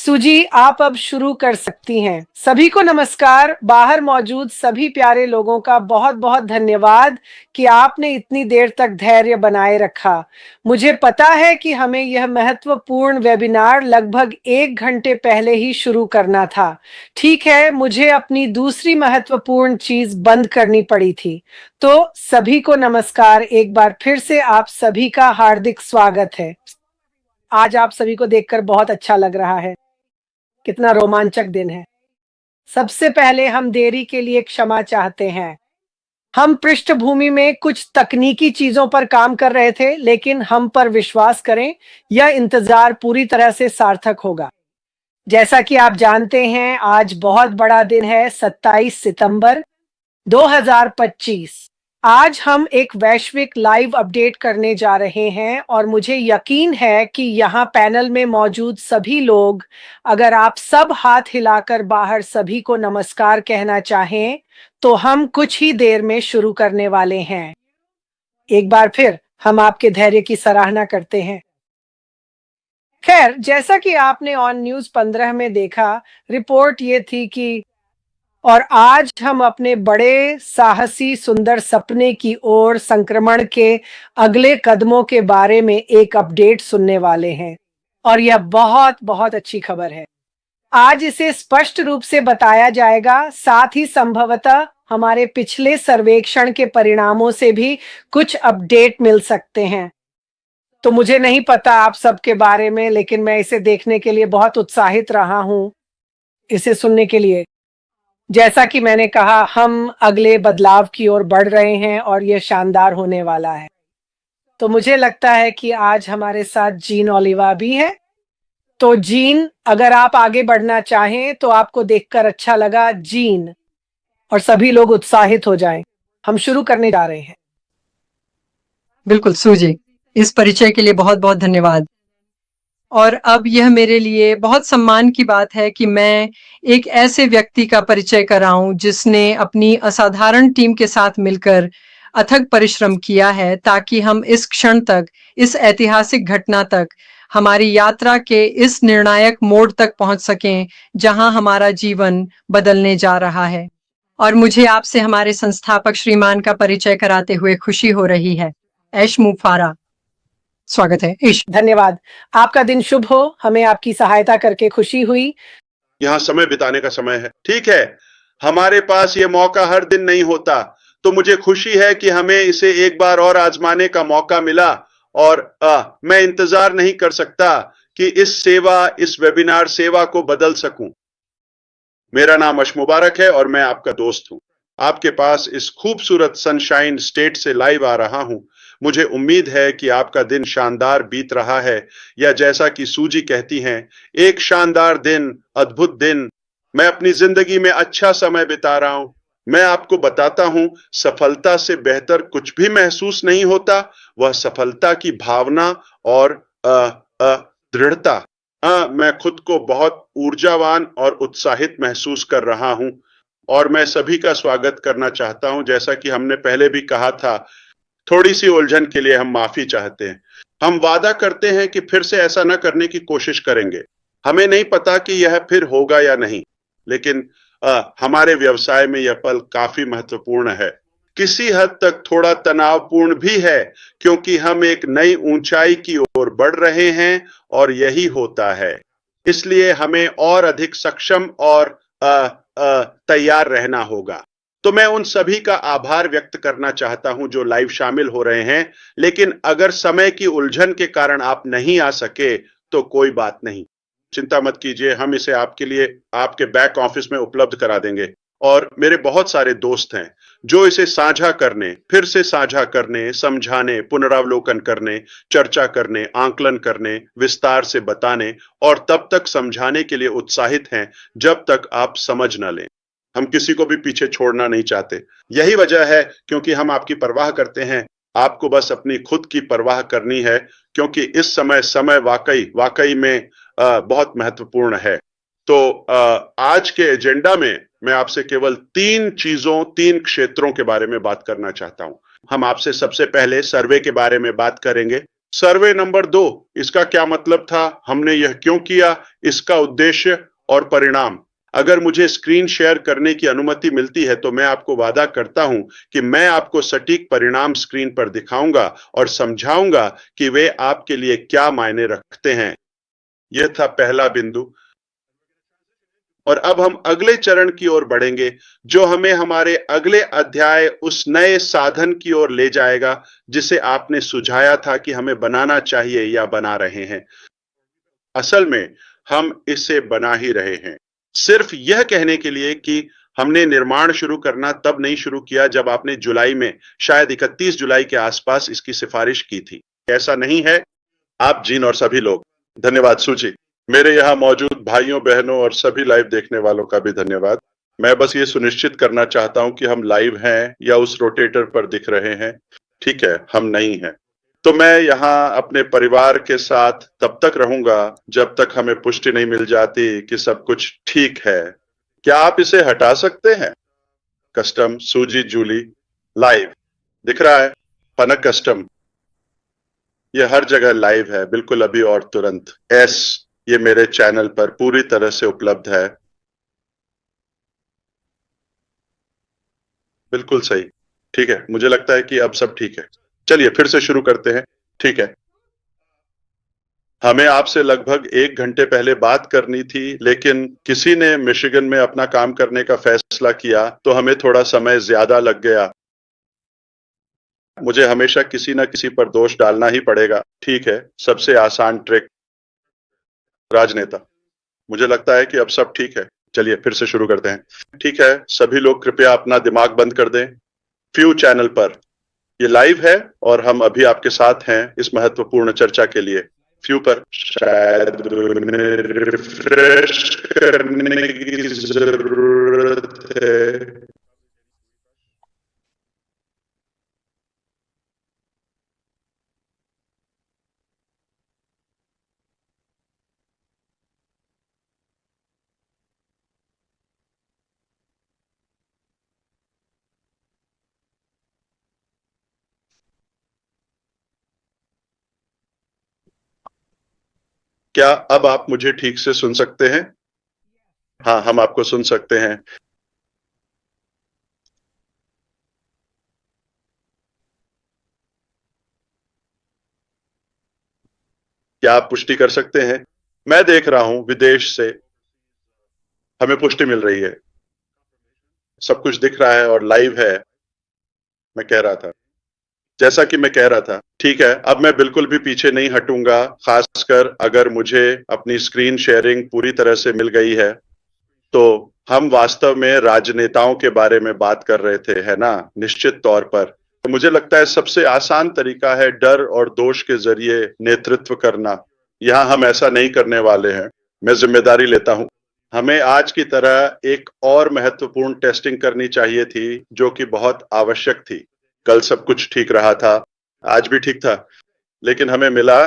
सुजी, आप अब शुरू कर सकती हैं। सभी को नमस्कार। बाहर मौजूद सभी प्यारे लोगों का बहुत-बहुत धन्यवाद कि आपने इतनी देर तक धैर्य बनाए रखा। मुझे पता है कि हमें यह महत्वपूर्ण वेबिनार लगभग 1 घंटे पहले ही शुरू करना था। ठीक है, मुझे अपनी दूसरी महत्वपूर्ण चीज़ बंद करनी पड़ी थी। तो सभी को नमस्कार। एक बार फिर से आप सभी का हार्दिक स्वागत है। आज आप सभी को देखकर बहुत अच्छा लग रहा है। कितना रोमांचक दिन है। सबसे पहले हम देरी के लिए क्षमा चाहते हैं। हम पृष्ठभूमि में कुछ तकनीकी चीजों पर काम कर रहे थे, लेकिन हम पर विश्वास करें, यह इंतजार पूरी तरह से सार्थक होगा। जैसा कि आप जानते हैं, आज बहुत बड़ा दिन है, 27 सितंबर 2025। आज हम एक वैश्विक लाइव अपडेट करने जा रहे हैं और मुझे यकीन है कि यहाँ पैनल में मौजूद सभी लोग, अगर आप सब हाथ हिलाकर बाहर सभी को नमस्कार कहना चाहें, तो हम कुछ ही देर में शुरू करने वाले हैं। एक बार फिर हम आपके धैर्य की सराहना करते हैं। खैर, जैसा कि आपने ऑन न्यूज़ 15 में देखा, रिपोर्ट ये थी कि और आज हम अपने बड़े साहसी सुंदर सपने की ओर संक्रमण के अगले कदमों के बारे में एक अपडेट सुनने वाले हैं और यह बहुत बहुत अच्छी खबर है। आज इसे स्पष्ट रूप से बताया जाएगा, साथ ही संभवतः हमारे पिछले सर्वेक्षण के परिणामों से भी कुछ अपडेट मिल सकते हैं। तो मुझे नहीं पता आप सबके बारे में, लेकिन मैं इसे देखने के लिए बहुत उत्साहित रहा हूं, इसे सुनने के लिए। जैसा कि मैंने कहा, हम अगले बदलाव की ओर बढ़ रहे हैं और यह शानदार होने वाला है। तो मुझे लगता है कि आज हमारे साथ जीन ओलिवा भी है। तो जीन, अगर आप आगे बढ़ना चाहें तो आपको देखकर अच्छा लगा, जीन, और सभी लोग उत्साहित हो जाएं। हम शुरू करने जा रहे हैं। बिल्कुल सूजी, इस परिचय के लिए बहुत बहुत धन्यवाद। और अब यह मेरे लिए बहुत सम्मान की बात है कि मैं एक ऐसे व्यक्ति का परिचय कराऊं जिसने अपनी असाधारण टीम के साथ मिलकर अथक परिश्रम किया है ताकि हम इस क्षण तक, इस ऐतिहासिक घटना तक, हमारी यात्रा के इस निर्णायक मोड़ तक पहुंच सकें जहां हमारा जीवन बदलने जा रहा है। और मुझे आपसे हमारे संस्थापक श्रीमान का परिचय कराते हुए खुशी हो रही है। ऐश मुफारा, स्वागत है। ईश, धन्यवाद। आपका दिन शुभ हो। हमें आपकी सहायता करके खुशी हुई। यहाँ समय बिताने का समय है। ठीक है, हमारे पास ये मौका हर दिन नहीं होता, तो मुझे खुशी है कि हमें इसे एक बार और आजमाने का मौका मिला। और मैं इंतजार नहीं कर सकता कि इस वेबिनार सेवा को बदल सकूं। मेरा नाम अश मुबारक है और मैं आपका दोस्त हूं। आपके पास इस खूबसूरत सनशाइन स्टेट से लाइव आ रहा हूं। मुझे उम्मीद है कि आपका दिन शानदार बीत रहा है, या जैसा कि सूजी कहती हैं, एक शानदार दिन, अद्भुत दिन। मैं अपनी जिंदगी में अच्छा समय बिता रहा हूं। मैं आपको बताता हूं, सफलता से बेहतर कुछ भी महसूस नहीं होता। वह सफलता की भावना और दृढ़ता। मैं खुद को बहुत ऊर्जावान और उत्साहित महसूस कर रहा हूं और मैं सभी का स्वागत करना चाहता हूं। जैसा कि हमने पहले भी कहा था, थोड़ी सी उलझन के लिए हम माफी चाहते हैं। हम वादा करते हैं कि फिर से ऐसा न करने की कोशिश करेंगे। हमें नहीं पता कि यह फिर होगा या नहीं, लेकिन हमारे व्यवसाय में यह पल काफी महत्वपूर्ण है। किसी हद तक थोड़ा तनावपूर्ण भी है, क्योंकि हम एक नई ऊंचाई की ओर बढ़ रहे हैं और यही होता है। इसलिए हमें और अधिक सक्षम और तैयार रहना होगा। तो मैं उन सभी का आभार व्यक्त करना चाहता हूं जो लाइव शामिल हो रहे हैं, लेकिन अगर समय की उलझन के कारण आप नहीं आ सके तो कोई बात नहीं, चिंता मत कीजिए। हम इसे आपके लिए आपके बैक ऑफिस में उपलब्ध करा देंगे। और मेरे बहुत सारे दोस्त हैं जो इसे साझा करने, फिर से साझा करने, समझाने, पुनरावलोकन करने, चर्चा करने, आंकलन करने, विस्तार से बताने और तब तक समझाने के लिए उत्साहित हैं जब तक आप समझ न लें। हम किसी को भी पीछे छोड़ना नहीं चाहते। यही वजह है क्योंकि हम आपकी परवाह करते हैं। आपको बस अपनी खुद की परवाह करनी है, क्योंकि इस समय वाकई में बहुत महत्वपूर्ण है। तो आज के एजेंडा में मैं आपसे केवल 3 क्षेत्रों के बारे में बात करना चाहता हूं। हम आपसे सबसे पहले सर्वे के बारे में बात करेंगे। सर्वे नंबर 2, इसका क्या मतलब था, हमने यह क्यों किया, इसका उद्देश्य और परिणाम। अगर मुझे स्क्रीन शेयर करने की अनुमति मिलती है तो मैं आपको वादा करता हूं कि मैं आपको सटीक परिणाम स्क्रीन पर दिखाऊंगा और समझाऊंगा कि वे आपके लिए क्या मायने रखते हैं। यह था पहला बिंदु। और अब हम अगले चरण की ओर बढ़ेंगे, जो हमें हमारे अगले अध्याय उस नए साधन की ओर ले जाएगा जिसे आपने सुझाया था कि हमें बनाना चाहिए या बना रहे हैं। असल में हम इसे बना ही रहे हैं, सिर्फ यह कहने के लिए कि हमने निर्माण शुरू करना तब नहीं शुरू किया जब आपने जुलाई में, शायद 31 जुलाई के आसपास इसकी सिफारिश की थी। ऐसा नहीं है। आप, जीन और सभी लोग, धन्यवाद सूची। मेरे यहाँ मौजूद भाइयों बहनों और सभी लाइव देखने वालों का भी धन्यवाद। मैं बस ये सुनिश्चित करना चाहता हूं कि हम लाइव हैं या उस रोटेटर पर दिख रहे हैं। ठीक है, हम नहीं हैं। तो मैं यहाँ अपने परिवार के साथ तब तक रहूंगा जब तक हमें पुष्टि नहीं मिल जाती कि सब कुछ ठीक है। क्या आप इसे हटा सकते हैं? कस्टम सूजी जूली लाइव दिख रहा है। पनक कस्टम, ये हर जगह लाइव है, बिल्कुल अभी और तुरंत। ये मेरे चैनल पर पूरी तरह से उपलब्ध है। बिल्कुल सही। ठीक है, मुझे लगता है कि अब सब ठीक है। चलिए फिर से शुरू करते हैं। ठीक है, हमें आपसे लगभग 1 घंटे पहले बात करनी थी, लेकिन किसी ने मिशिगन में अपना काम करने का फैसला किया तो हमें थोड़ा समय ज्यादा लग गया। मुझे हमेशा किसी न किसी पर दोष डालना ही पड़ेगा। ठीक है, सबसे आसान ट्रिक, राजनेता। मुझे लगता है कि अब सब ठीक है। चलिए फिर से शुरू करते हैं। ठीक है, सभी लोग कृपया अपना दिमाग बंद कर दें। फ्यू चैनल पर ये लाइव है और हम अभी आपके साथ हैं इस महत्वपूर्ण चर्चा के लिए। फ्यू पर शायद रिफ्रेश करने की जरूरत है। क्या अब आप मुझे ठीक से सुन सकते हैं? हाँ, हम आपको सुन सकते हैं। क्या आप पुष्टि कर सकते हैं? मैं देख रहा हूं विदेश से हमें पुष्टि मिल रही है। सब कुछ दिख रहा है और लाइव है। मैं कह रहा था, जैसा कि मैं कह रहा था। ठीक है, अब मैं बिल्कुल भी पीछे नहीं हटूंगा, खासकर अगर मुझे अपनी स्क्रीन शेयरिंग पूरी तरह से मिल गई है। तो हम वास्तव में राजनेताओं के बारे में बात कर रहे थे, है ना? निश्चित तौर पर। तो मुझे लगता है सबसे आसान तरीका है डर और दोष के जरिए नेतृत्व करना। यहाँ हम ऐसा नहीं करने वाले हैं। मैं जिम्मेदारी लेता हूँ। हमें आज की तरह एक और महत्वपूर्ण टेस्टिंग करनी चाहिए थी, जो कि बहुत आवश्यक थी। कल सब कुछ ठीक रहा था, आज भी ठीक था, लेकिन हमें मिला,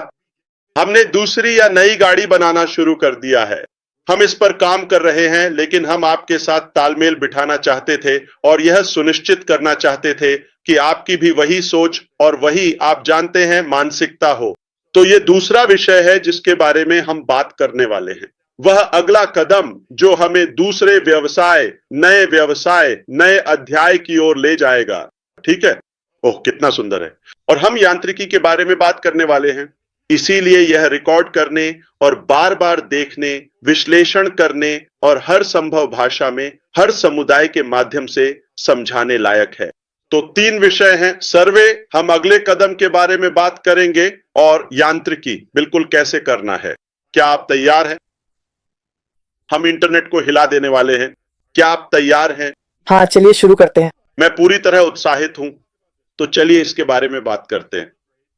हमने दूसरी या नई गाड़ी बनाना शुरू कर दिया है। हम इस पर काम कर रहे हैं, लेकिन हम आपके साथ तालमेल बिठाना चाहते थे और यह सुनिश्चित करना चाहते थे कि आपकी भी वही सोच और वही, आप जानते हैं, मानसिकता हो। तो ये दूसरा विषय है जिसके बारे में हम बात करने वाले हैं। वह अगला कदम जो हमें दूसरे व्यवसाय, नए अध्याय की ओर ले जाएगा। ठीक है? ओह, कितना सुंदर है। और हम यांत्रिकी के बारे में बात करने वाले हैं। इसीलिए यह रिकॉर्ड करने और बार बार देखने, विश्लेषण करने और हर संभव भाषा में हर समुदाय के माध्यम से समझाने लायक है। तो 3 विषय हैं। सर्वे, हम अगले कदम के बारे में बात करेंगे, और यांत्रिकी, बिल्कुल कैसे करना है। क्या आप तैयार हैं? हम इंटरनेट को हिला देने वाले हैं। क्या आप तैयार हैं? हाँ, चलिए शुरू करते हैं। मैं पूरी तरह उत्साहित हूं। तो चलिए इसके बारे में बात करते हैं।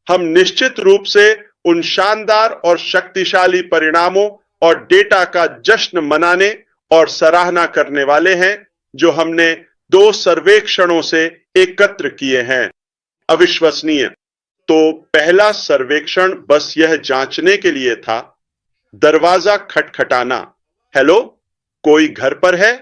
हम निश्चित रूप से उन शानदार और शक्तिशाली परिणामों और डेटा का जश्न मनाने और सराहना करने वाले हैं जो हमने 2 सर्वेक्षणों से एकत्र किए हैं। अविश्वसनीय। तो पहला सर्वेक्षण बस यह जांचने के लिए था, दरवाजा खटखटाना, हेलो, कोई घर पर है?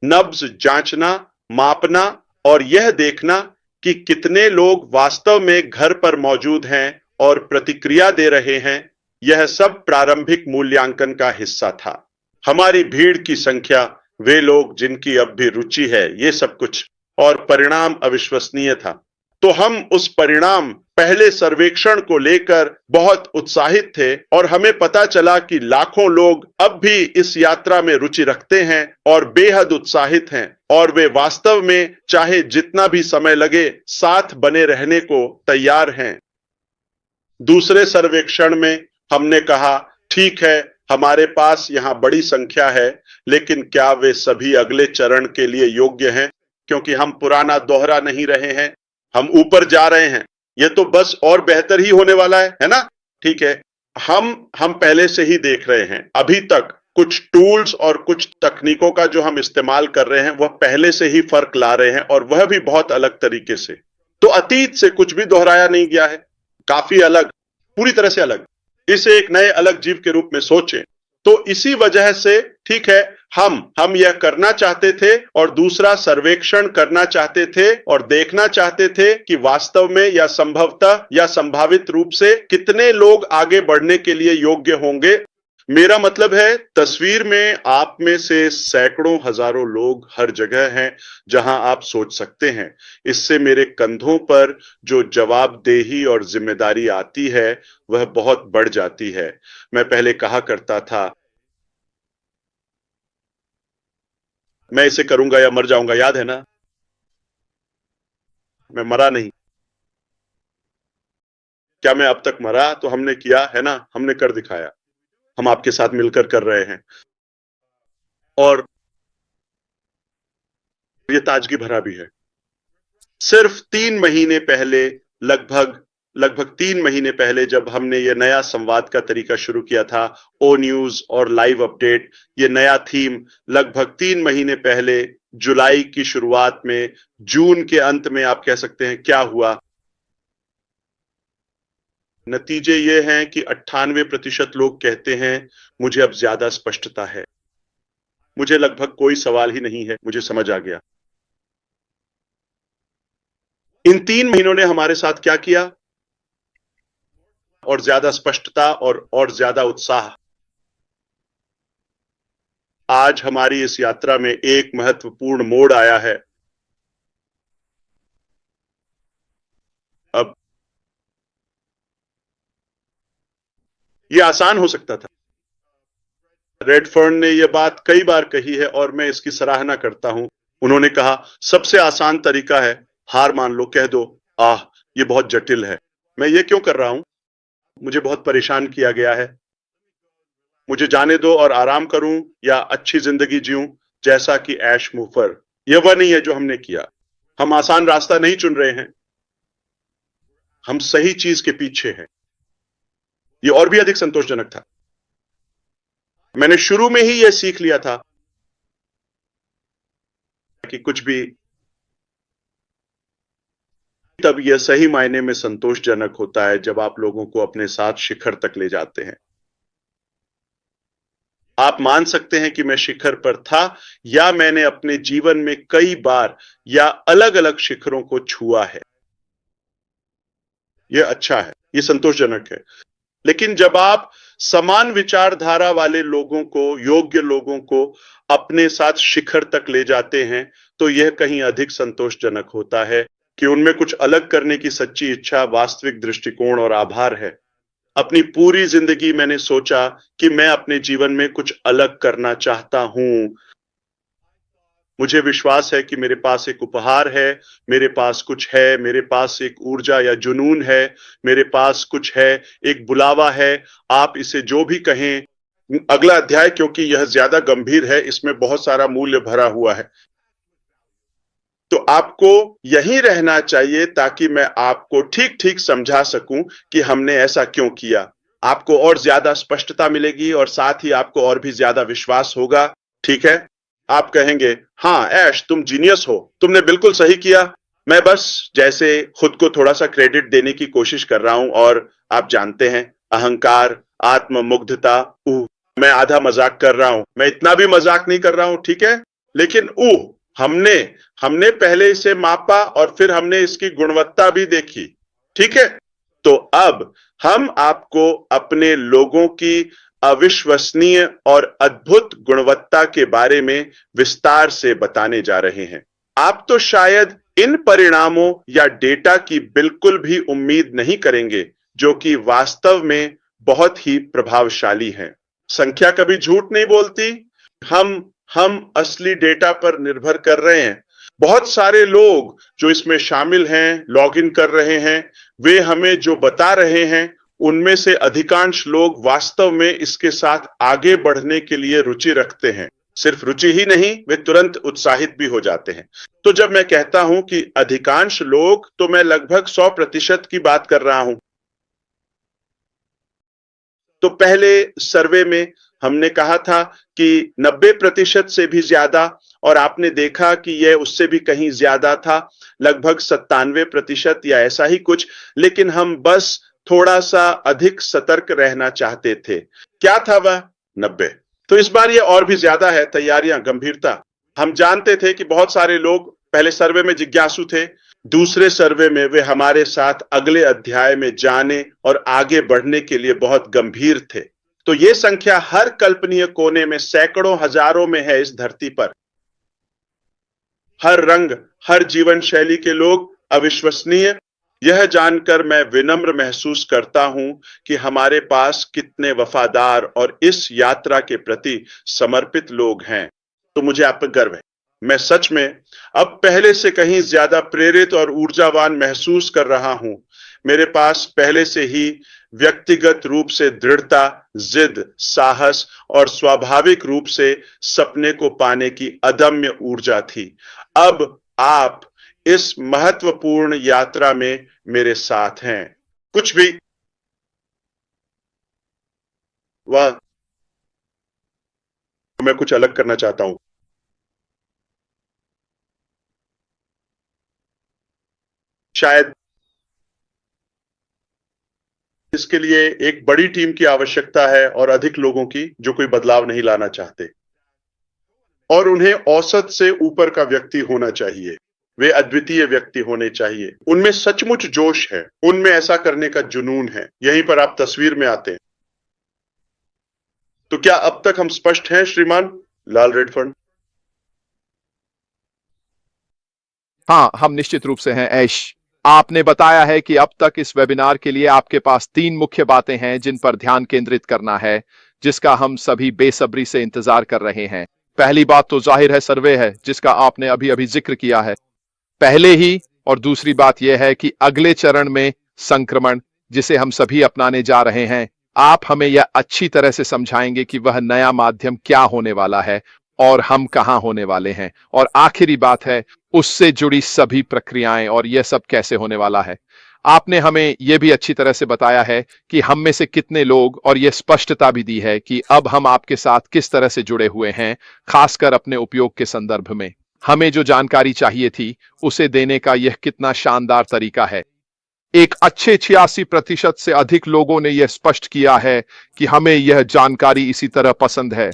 नब्ज जांचना, मापना और यह देखना कि कितने लोग वास्तव में घर पर मौजूद हैं और प्रतिक्रिया दे रहे हैं, यह सब प्रारंभिक मूल्यांकन का हिस्सा था। हमारी भीड़ की संख्या, वे लोग जिनकी अब भी रुचि है, ये सब कुछ, और परिणाम अविश्वसनीय था। तो हम उस परिणाम पहले सर्वेक्षण को लेकर बहुत उत्साहित थे और हमें पता चला कि लाखों लोग अब भी इस यात्रा में रुचि रखते हैं और बेहद उत्साहित हैं और वे वास्तव में चाहे जितना भी समय लगे साथ बने रहने को तैयार हैं। दूसरे सर्वेक्षण में हमने कहा, ठीक है, हमारे पास यहां बड़ी संख्या है, लेकिन क्या वे सभी अगले चरण के लिए योग्य हैं? क्योंकि हम पुराना दोहरा नहीं रहे हैं, हम ऊपर जा रहे हैं, ये तो बस और बेहतर ही होने वाला है ना? ठीक है, हम पहले से ही देख रहे हैं, अभी तक कुछ टूल्स और कुछ तकनीकों का जो हम इस्तेमाल कर रहे हैं वह पहले से ही फर्क ला रहे हैं और वह भी बहुत अलग तरीके से। तो अतीत से कुछ भी दोहराया नहीं गया है, काफी अलग, पूरी तरह से अलग। इसे एक नए अलग जीव के रूप में सोचें। तो इसी वजह से, ठीक है, हम यह करना चाहते थे और दूसरा सर्वेक्षण करना चाहते थे और देखना चाहते थे कि वास्तव में या संभवतः या संभावित रूप से कितने लोग आगे बढ़ने के लिए योग्य होंगे। मेरा मतलब है, तस्वीर में आप में से सैकड़ों हजारों लोग हर जगह हैं जहां आप सोच सकते हैं। इससे मेरे कंधों पर जो जवाबदेही और जिम्मेदारी आती है वह बहुत बढ़ जाती है। मैं पहले कहा करता था, मैं इसे करूंगा या मर जाऊंगा, याद है ना? मैं मरा नहीं। क्या मैं अब तक मरा? तो हमने किया है ना, हमने कर दिखाया, हम आपके साथ मिलकर कर रहे हैं और ये ताजगी भरा भी है। सिर्फ 3 महीने पहले, लगभग 3 महीने पहले, जब हमने ये नया संवाद का तरीका शुरू किया था, ओ न्यूज और लाइव अपडेट, ये नया थीम, लगभग 3 महीने पहले, जुलाई की शुरुआत में, जून के अंत में आप कह सकते हैं, क्या हुआ? नतीजे ये हैं कि 98% लोग कहते हैं, मुझे अब ज्यादा स्पष्टता है, मुझे लगभग कोई सवाल ही नहीं है, मुझे समझ आ गया। इन 3 महीनों ने हमारे साथ क्या किया? और ज्यादा स्पष्टता और ज्यादा उत्साह। आज हमारी इस यात्रा में एक महत्वपूर्ण मोड़ आया है। अब यह आसान हो सकता था। रेडफर्न ने यह बात कई बार कही है और मैं इसकी सराहना करता हूं। उन्होंने कहा, सबसे आसान तरीका है हार मान लो, कह दो, ये बहुत जटिल है, मैं ये क्यों कर रहा हूं, मुझे बहुत परेशान किया गया है, मुझे जाने दो और आराम करूं या अच्छी जिंदगी जीऊं, जैसा कि ऐश मुफर। यह वह नहीं है जो हमने किया। हम आसान रास्ता नहीं चुन रहे हैं, हम सही चीज के पीछे हैं। यह और भी अधिक संतोषजनक था। मैंने शुरू में ही यह सीख लिया था कि कुछ भी, तब यह सही मायने में संतोषजनक होता है जब आप लोगों को अपने साथ शिखर तक ले जाते हैं। आप मान सकते हैं कि मैं शिखर पर था या मैंने अपने जीवन में कई बार या अलग अलग शिखरों को छुआ है। यह अच्छा है, यह संतोषजनक है। लेकिन जब आप समान विचारधारा वाले लोगों को, योग्य लोगों को अपने साथ शिखर तक ले जाते हैं, तो यह कहीं अधिक संतोषजनक होता है कि उनमें कुछ अलग करने की सच्ची इच्छा, वास्तविक दृष्टिकोण और आभार है। अपनी पूरी जिंदगी मैंने सोचा कि मैं अपने जीवन में कुछ अलग करना चाहता हूं। मुझे विश्वास है कि मेरे पास एक उपहार है, मेरे पास कुछ है, मेरे पास एक ऊर्जा या जुनून है, मेरे पास कुछ है, एक बुलावा है, आप इसे जो भी कहें। अगला अध्याय, क्योंकि यह ज्यादा गंभीर है, इसमें बहुत सारा मूल्य भरा हुआ है, तो आपको यहीं रहना चाहिए ताकि मैं आपको ठीक ठीक समझा सकूं कि हमने ऐसा क्यों किया। आपको और ज्यादा स्पष्टता मिलेगी और साथ ही आपको और भी ज्यादा विश्वास होगा। ठीक है, आप कहेंगे, हाँ ऐश, तुम जीनियस हो, तुमने बिल्कुल सही किया। मैं बस जैसे खुद को थोड़ा सा क्रेडिट देने की कोशिश कर रहा हूं, और आप जानते हैं, अहंकार, आत्ममुग्धता, मैं आधा मजाक कर रहा हूं, मैं इतना भी मजाक नहीं कर रहा हूं, ठीक है, लेकिन हमने पहले इसे मापा और फिर हमने इसकी गुणवत्ता भी देखी। ठीक है, तो अब हम आपको अपने लोगों की अविश्वसनीय और अद्भुत गुणवत्ता के बारे में विस्तार से बताने जा रहे हैं। आप तो शायद इन परिणामों या डेटा की बिल्कुल भी उम्मीद नहीं करेंगे, जो कि वास्तव में बहुत ही प्रभावशाली हैं। संख्या कभी झूठ नहीं बोलती। हम असली डेटा पर निर्भर कर रहे हैं। बहुत सारे लोग जो इसमें शामिल हैं, लॉग इन कर रहे हैं, वे हमें जो बता रहे हैं, उनमें से अधिकांश लोग वास्तव में इसके साथ आगे बढ़ने के लिए रुचि रखते हैं। सिर्फ रुचि ही नहीं, वे तुरंत उत्साहित भी हो जाते हैं। तो जब मैं कहता हूं कि अधिकांश लोग, तो मैं लगभग 100% की बात कर रहा हूं। तो पहले सर्वे में हमने कहा था कि 90% से भी ज्यादा, और आपने देखा कि यह उससे भी कहीं ज्यादा था, लगभग 97% या ऐसा ही कुछ। लेकिन हम बस थोड़ा सा अधिक सतर्क रहना चाहते थे। क्या था वह? 90। तो इस बार यह और भी ज्यादा है। तैयारियां, गंभीरता। हम जानते थे कि बहुत सारे लोग पहले सर्वे में जिज्ञासु थे, दूसरे सर्वे में वे हमारे साथ अगले अध्याय में जाने और आगे बढ़ने के लिए बहुत गंभीर थे। तो ये संख्या हर कल्पनीय कोने में, सैकड़ों, हजारों में है इस धरती पर। हर रंग, हर जीवन शैली के लोग, अविश्वसनीय। यह जानकर मैं विनम्र महसूस करता हूं कि हमारे पास कितने वफादार और इस यात्रा के प्रति समर्पित लोग हैं। तो मुझे आप पर गर्व है। मैं सच में अब पहले से कहीं ज्यादा प्रेरित और ऊर्जावान महसूस कर रहा हूं। मेरे पास पहले से ही व्यक्तिगत रूप से दृढ़ता, जिद, साहस और स्वाभाविक रूप से सपने को पाने की अदम्य ऊर्जा थी। अब आप इस महत्वपूर्ण यात्रा में मेरे साथ हैं। कुछ भी वह मैं कुछ अलग करना चाहता हूं। शायद इसके लिए एक बड़ी टीम की आवश्यकता है और अधिक लोगों की जो कोई बदलाव नहीं लाना चाहते, और उन्हें औसत से ऊपर का व्यक्ति होना चाहिए। वे अद्वितीय व्यक्ति होने चाहिए। उनमें सचमुच जोश है, उनमें ऐसा करने का जुनून है। यहीं पर आप तस्वीर में आते हैं। तो क्या अब तक हम स्पष्ट हैं, श्रीमान लाल रेडफर्न? हाँ, हम निश्चित रूप से हैं ऐश। आपने बताया है कि अब तक इस वेबिनार के लिए आपके पास 3 मुख्य बातें हैं जिन पर ध्यान केंद्रित करना है, जिसका हम सभी बेसब्री से इंतजार कर रहे हैं। पहली बात तो जाहिर है सर्वे है, जिसका आपने अभी अभी जिक्र किया है पहले ही, और दूसरी बात यह है कि अगले चरण में संक्रमण, जिसे हम सभी अपनाने जा रहे हैं। आप हमें यह अच्छी तरह से समझाएंगे कि वह नया माध्यम क्या होने वाला है और हम कहां होने वाले हैं, और आखिरी बात है उससे जुड़ी सभी प्रक्रियाएं और यह सब कैसे होने वाला है। आपने हमें यह भी अच्छी तरह से बताया है कि हम में से कितने लोग, और यह स्पष्टता भी दी है कि अब हम आपके साथ किस तरह से जुड़े हुए हैं, खासकर अपने उपयोग के संदर्भ में। हमें जो जानकारी चाहिए थी उसे देने का यह कितना शानदार तरीका है। एक अच्छे 86% से अधिक लोगों ने यह स्पष्ट किया है कि हमें यह जानकारी इसी तरह पसंद है।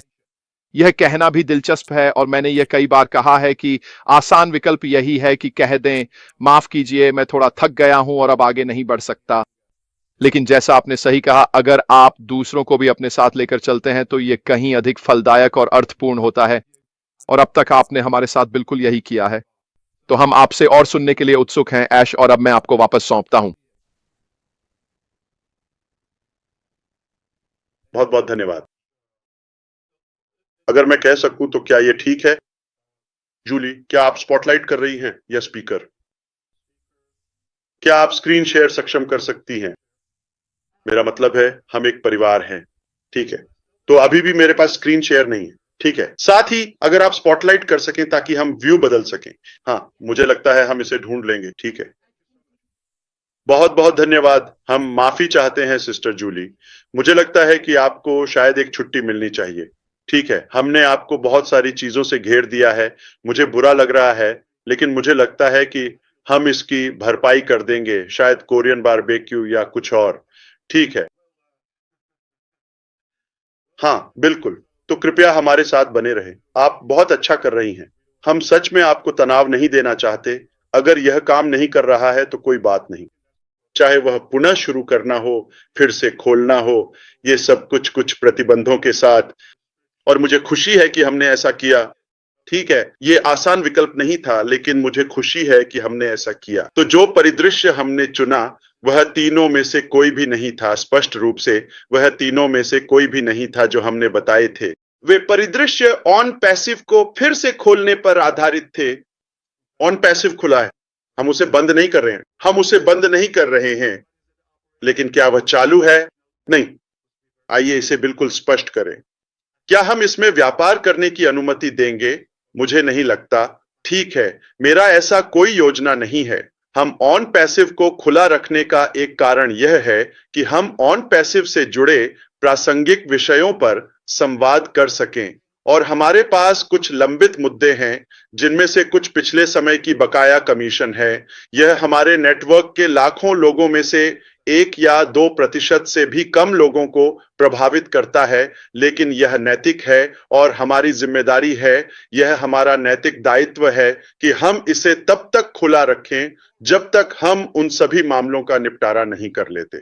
यह कहना भी दिलचस्प है, और मैंने यह कई बार कहा है कि आसान विकल्प यही है कि कह दें, माफ कीजिए, मैं थोड़ा थक गया हूं और अब आगे नहीं बढ़ सकता। लेकिन जैसा आपने सही कहा, अगर आप दूसरों को भी अपने साथ लेकर चलते हैं तो यह कहीं अधिक फलदायक और अर्थपूर्ण होता है, और अब तक आपने हमारे साथ बिल्कुल यही किया है। तो हम आपसे और सुनने के लिए उत्सुक हैं ऐश, और अब मैं आपको वापस सौंपता हूं। बहुत बहुत धन्यवाद। अगर मैं कह सकूं तो क्या यह ठीक है? जूली, क्या आप स्पॉटलाइट कर रही हैं या स्पीकर? क्या आप स्क्रीन शेयर सक्षम कर सकती हैं? मेरा मतलब है हम एक परिवार हैं। ठीक है, तो अभी भी मेरे पास स्क्रीन शेयर नहीं है। ठीक है, साथ ही अगर आप स्पॉटलाइट कर सकें ताकि हम व्यू बदल सकें। हाँ, मुझे लगता है हम इसे ढूंढ लेंगे। ठीक है, बहुत बहुत धन्यवाद। हम माफी चाहते हैं सिस्टर जूली। मुझे लगता है कि आपको शायद एक छुट्टी मिलनी चाहिए। ठीक है, हमने आपको बहुत सारी चीजों से घेर दिया है। मुझे बुरा लग रहा है, लेकिन मुझे लगता है कि हम इसकी भरपाई कर देंगे, शायद कोरियन बारबेक्यू या कुछ और। ठीक है, हाँ बिल्कुल। तो कृपया हमारे साथ बने रहें। आप बहुत अच्छा कर रही हैं। हम सच में आपको तनाव नहीं देना चाहते। अगर यह काम नहीं कर रहा है तो कोई बात नहीं। चाहे वह पुनः शुरू करना हो, फिर से खोलना हो, ये सब कुछ कुछ प्रतिबंधों के साथ। और मुझे खुशी है कि हमने ऐसा किया। ठीक है, ये आसान विकल्प नहीं था, लेकिन मुझे खुशी है कि हमने ऐसा किया। तो जो परिदृश्य हमने चुना वह तीनों में से कोई भी नहीं था। स्पष्ट रूप से वह तीनों में से कोई भी नहीं था जो हमने बताए थे। वे परिदृश्य ऑन पैसिव को फिर से खोलने पर आधारित थे। ऑन पैसिव खुला है, हम उसे बंद नहीं कर रहे हैं, हम उसे बंद नहीं कर रहे हैं, लेकिन क्या वह चालू है? नहीं। आइए इसे बिल्कुल स्पष्ट करें। क्या हम इसमें व्यापार करने की अनुमति देंगे? मुझे नहीं लगता। ठीक है, मेरा ऐसा कोई योजना नहीं है। हम ऑन पैसिव को खुला रखने का एक कारण यह है कि हम ऑन पैसिव से जुड़े प्रासंगिक विषयों पर संवाद कर सकें। और हमारे पास कुछ लंबित मुद्दे हैं, जिनमें से कुछ पिछले समय की बकाया कमीशन है। यह हमारे नेटवर्क के लाखों लोगों में से 1 या 2% से भी कम लोगों को प्रभावित करता है, लेकिन यह नैतिक है और हमारी जिम्मेदारी है, यह हमारा नैतिक दायित्व है कि हम इसे तब तक खुला रखें जब तक हम उन सभी मामलों का निपटारा नहीं कर लेते।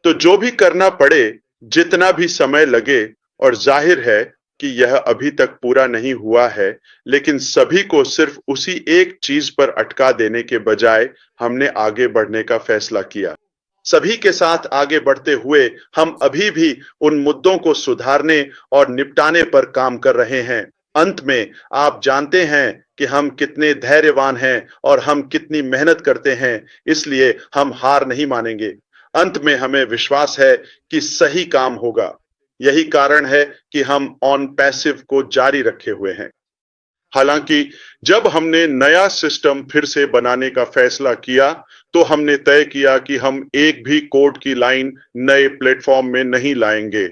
तो जो भी करना पड़े, जितना भी समय लगे, और जाहिर है कि यह अभी तक पूरा नहीं हुआ है, लेकिन सभी को सिर्फ उसी एक चीज पर अटका देने के बजाय हमने आगे बढ़ने का फैसला किया। सभी के साथ आगे बढ़ते हुए हम अभी भी उन मुद्दों को सुधारने और निपटाने पर काम कर रहे हैं। अंत में आप जानते हैं कि हम कितने धैर्यवान हैं और हम कितनी मेहनत करते हैं, इसलिए हम हार नहीं मानेंगे। अंत में हमें विश्वास है कि सही काम होगा। यही कारण है कि हम ऑन पैसिव को जारी रखे हुए हैं। हालांकि जब हमने नया सिस्टम फिर से बनाने का फैसला किया, तो हमने तय किया कि हम एक भी कोड की लाइन नए प्लेटफॉर्म में नहीं लाएंगे।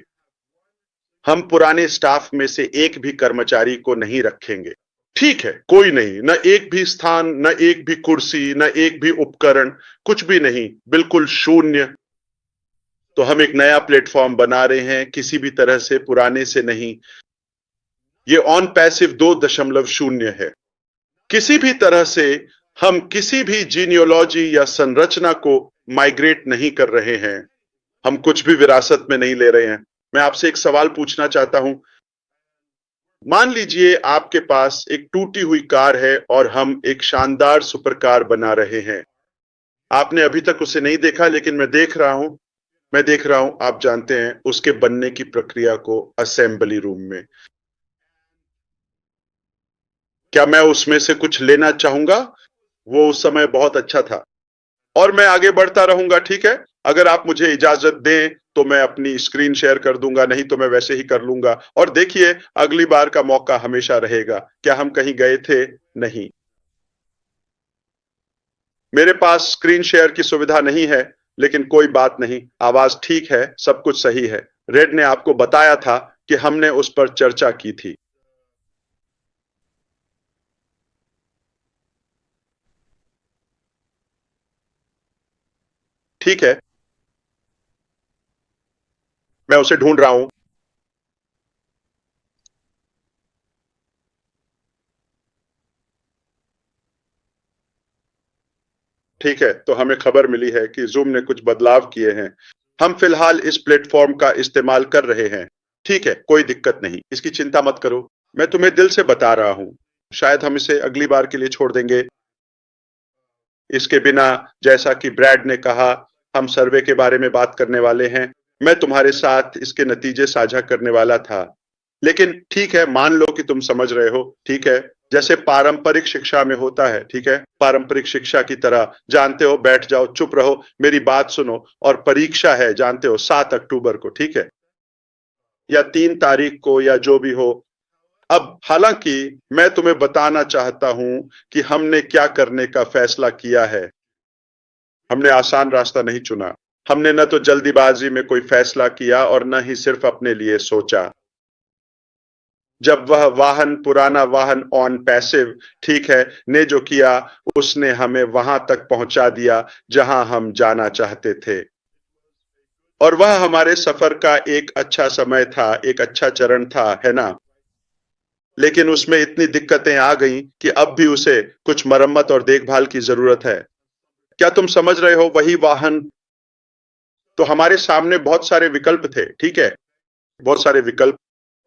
हम पुराने स्टाफ में से एक भी कर्मचारी को नहीं रखेंगे। ठीक है, कोई नहीं, न एक भी स्थान, न एक भी कुर्सी, न एक भी उपकरण, कुछ भी नहीं, बिल्कुल शून्य। तो हम एक नया प्लेटफॉर्म बना रहे हैं, किसी भी तरह से पुराने से नहीं। ये ऑन पैसिव 2.0 है। किसी भी तरह से हम किसी भी जीनियोलॉजी या संरचना को माइग्रेट नहीं कर रहे हैं। हम कुछ भी विरासत में नहीं ले रहे हैं। मैं आपसे एक सवाल पूछना चाहता हूं। मान लीजिए आपके पास एक टूटी हुई कार है और हम एक शानदार सुपर कार बना रहे हैं। आपने अभी तक उसे नहीं देखा, लेकिन मैं देख रहा हूं, आप जानते हैं उसके बनने की प्रक्रिया को असेंबली रूम में। क्या मैं उसमें से कुछ लेना चाहूंगा? वो उस समय बहुत अच्छा था और मैं आगे बढ़ता रहूंगा। ठीक है, अगर आप मुझे इजाजत दें तो मैं अपनी स्क्रीन शेयर कर दूंगा, नहीं तो मैं वैसे ही कर लूंगा। और देखिए, अगली बार का मौका हमेशा रहेगा। क्या हम कहीं गए थे? नहीं। मेरे पास स्क्रीन शेयर की सुविधा नहीं है, लेकिन कोई बात नहीं, आवाज ठीक है, सब कुछ सही है। रेड ने आपको बताया था कि हमने उस पर चर्चा की थी। ठीक है, मैं उसे ढूंढ रहा हूं। ठीक है, तो हमें खबर मिली है कि जूम ने कुछ बदलाव किए हैं। हम फिलहाल इस प्लेटफॉर्म का इस्तेमाल कर रहे हैं। ठीक है, कोई दिक्कत नहीं, इसकी चिंता मत करो। मैं तुम्हें दिल से बता रहा हूं, शायद हम इसे अगली बार के लिए छोड़ देंगे। इसके बिना, जैसा कि ब्रैड ने कहा, हम सर्वे के बारे में बात करने वाले हैं। मैं तुम्हारे साथ इसके नतीजे साझा करने वाला था, लेकिन ठीक है, मान लो कि तुम समझ रहे हो। ठीक है, जैसे पारंपरिक शिक्षा में होता है। ठीक है, पारंपरिक शिक्षा की तरह, जानते हो, बैठ जाओ, चुप रहो, मेरी बात सुनो, और परीक्षा है, जानते हो, 7 अक्टूबर को। ठीक है, या 3 तारीख को, या जो भी हो। अब हालांकि मैं तुम्हें बताना चाहता हूं कि हमने क्या करने का फैसला किया है। हमने आसान रास्ता नहीं चुना। हमने न तो जल्दीबाजी में कोई फैसला किया और न ही सिर्फ अपने लिए सोचा। जब वह वाहन, पुराना वाहन ऑन पैसिव, ठीक है, ने जो किया, उसने हमें वहां तक पहुंचा दिया जहां हम जाना चाहते थे। और वह हमारे सफर का एक अच्छा समय था, एक अच्छा चरण था, है ना? लेकिन उसमें इतनी दिक्कतें आ गईं कि अब भी उसे कुछ मरम्मत और देखभाल की जरूरत है। क्या तुम समझ रहे हो? वही वाहन। तो हमारे सामने बहुत सारे विकल्प थे, ठीक है, बहुत सारे विकल्प,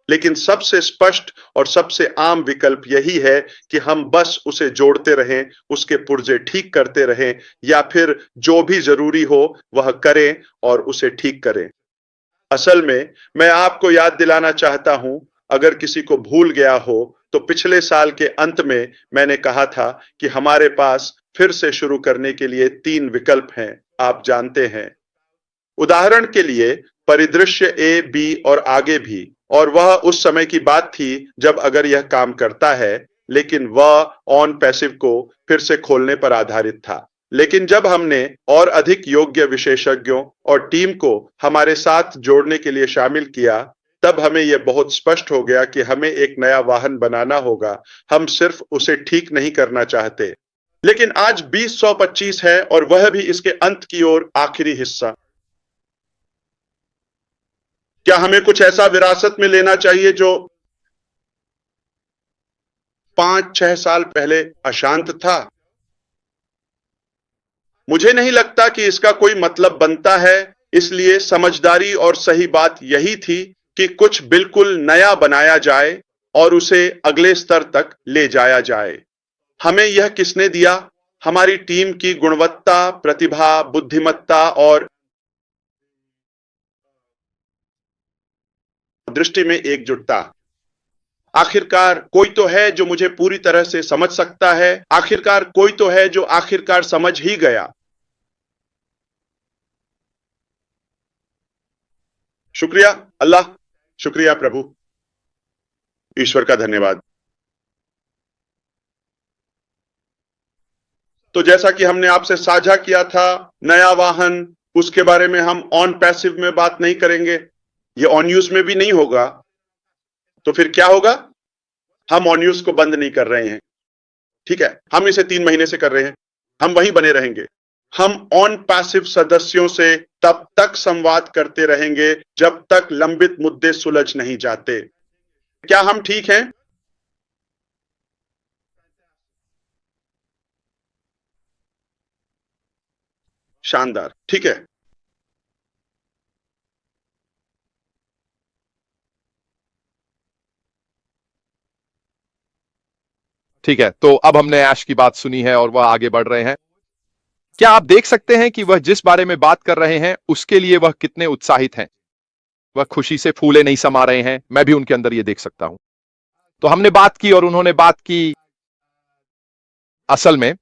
लेकिन सबसे स्पष्ट और सबसे आम विकल्प यही है कि हम बस उसे जोड़ते रहें, उसके पुर्जे ठीक करते रहें, या फिर जो भी जरूरी हो वह करें और उसे ठीक करें। असल में मैं आपको याद दिलाना चाहता हूं, अगर किसी को भूल गया हो, तो पिछले साल के अंत में मैंने कहा था कि हमारे पास फिर से शुरू करने के लिए 3 विकल्प हैं, आप जानते हैं। उदाहरण के लिए परिदृश्य ए, बी और आगे भी, और वह उस समय की बात थी जब अगर यह काम करता है, लेकिन वह ऑन पैसिव को फिर से खोलने पर आधारित था। लेकिन जब हमने और अधिक योग्य विशेषज्ञों और टीम को हमारे साथ जोड़ने के लिए शामिल किया, तब हमें यह बहुत स्पष्ट हो गया कि हमें एक नया वाहन बनाना होगा। हम सिर्फ उसे ठीक नहीं करना चाहते। लेकिन आज 2025 है और वह भी इसके अंत की ओर आखिरी हिस्सा। क्या हमें कुछ ऐसा विरासत में लेना चाहिए जो 5-6 साल पहले अशांत था? मुझे नहीं लगता कि इसका कोई मतलब बनता है, इसलिए समझदारी और सही बात यही थी कि कुछ बिल्कुल नया बनाया जाए और उसे अगले स्तर तक ले जाया जाए। हमें यह किसने दिया? हमारी टीम की गुणवत्ता, प्रतिभा, बुद्धिमत्ता और दृष्टि में एकजुटता। आखिरकार कोई तो है जो मुझे पूरी तरह से समझ सकता है। आखिरकार कोई तो है जो आखिरकार समझ ही गया। शुक्रिया अल्लाह, शुक्रिया प्रभु, ईश्वर का धन्यवाद। तो जैसा कि हमने आपसे साझा किया था, नया वाहन, उसके बारे में हम ऑन पैसिव में बात नहीं करेंगे, ये ऑन यूज में भी नहीं होगा। तो फिर क्या होगा? हम ऑन यूज को बंद नहीं कर रहे हैं, ठीक है, हम इसे 3 महीने से कर रहे हैं, हम वहीं बने रहेंगे। हम ऑन पैसिव सदस्यों से तब तक संवाद करते रहेंगे जब तक लंबित मुद्दे सुलझ नहीं जाते। क्या हम ठीक हैं? शानदार, ठीक है। ठीक है, तो अब हमने ऐश की बात सुनी है और वह आगे बढ़ रहे हैं। क्या आप देख सकते हैं कि वह जिस बारे में बात कर रहे हैं उसके लिए वह कितने उत्साहित हैं? वह खुशी से फूले नहीं समा रहे हैं। मैं भी उनके अंदर ये देख सकता हूं। तो हमने बात की और उन्होंने बात की। असल में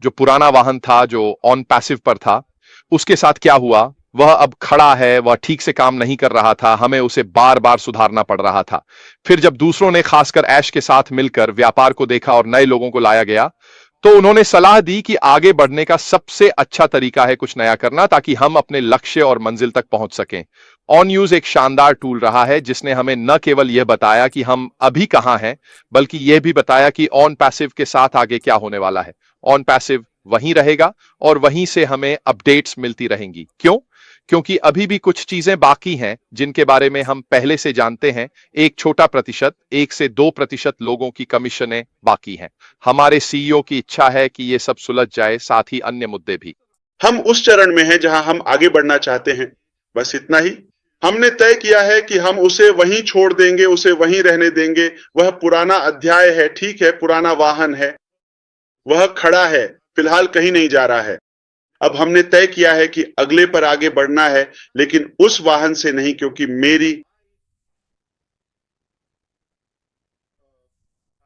जो पुराना वाहन था, जो ऑन पैसिव पर था, उसके साथ क्या हुआ? वह अब खड़ा है, वह ठीक से काम नहीं कर रहा था, हमें उसे बार बार सुधारना पड़ रहा था। फिर जब दूसरों ने, खासकर ऐश के साथ मिलकर व्यापार को देखा और नए लोगों को लाया गया, तो उन्होंने सलाह दी कि आगे बढ़ने का सबसे अच्छा तरीका है कुछ नया करना, ताकि हम अपने लक्ष्य और मंजिल तक पहुंच सकें। ऑन यूज एक शानदार टूल रहा है जिसने हमें न केवल यह बताया कि हम अभी कहां हैं, बल्कि यह भी बताया कि ऑन पैसिव के साथ आगे क्या होने वाला है। ऑन पैसिव वहीं रहेगा और वहीं से हमें अपडेट्स मिलती रहेंगी। क्यों? क्योंकि अभी भी कुछ चीजें बाकी हैं जिनके बारे में हम पहले से जानते हैं। एक छोटा प्रतिशत, 1 से 2% लोगों की कमीशनें बाकी हैं। हमारे सीईओ की इच्छा है कि ये सब सुलझ जाए, साथ ही अन्य मुद्दे भी। हम उस चरण में हैं जहां हम आगे बढ़ना चाहते हैं, बस इतना ही। हमने तय किया है कि हम उसे वहीं छोड़ देंगे, उसे वहीं रहने देंगे। वह पुराना अध्याय है, ठीक है, पुराना वाहन है, वह खड़ा है, फिलहाल कहीं नहीं जा रहा है। अब हमने तय किया है कि अगले पर आगे बढ़ना है, लेकिन उस वाहन से नहीं, क्योंकि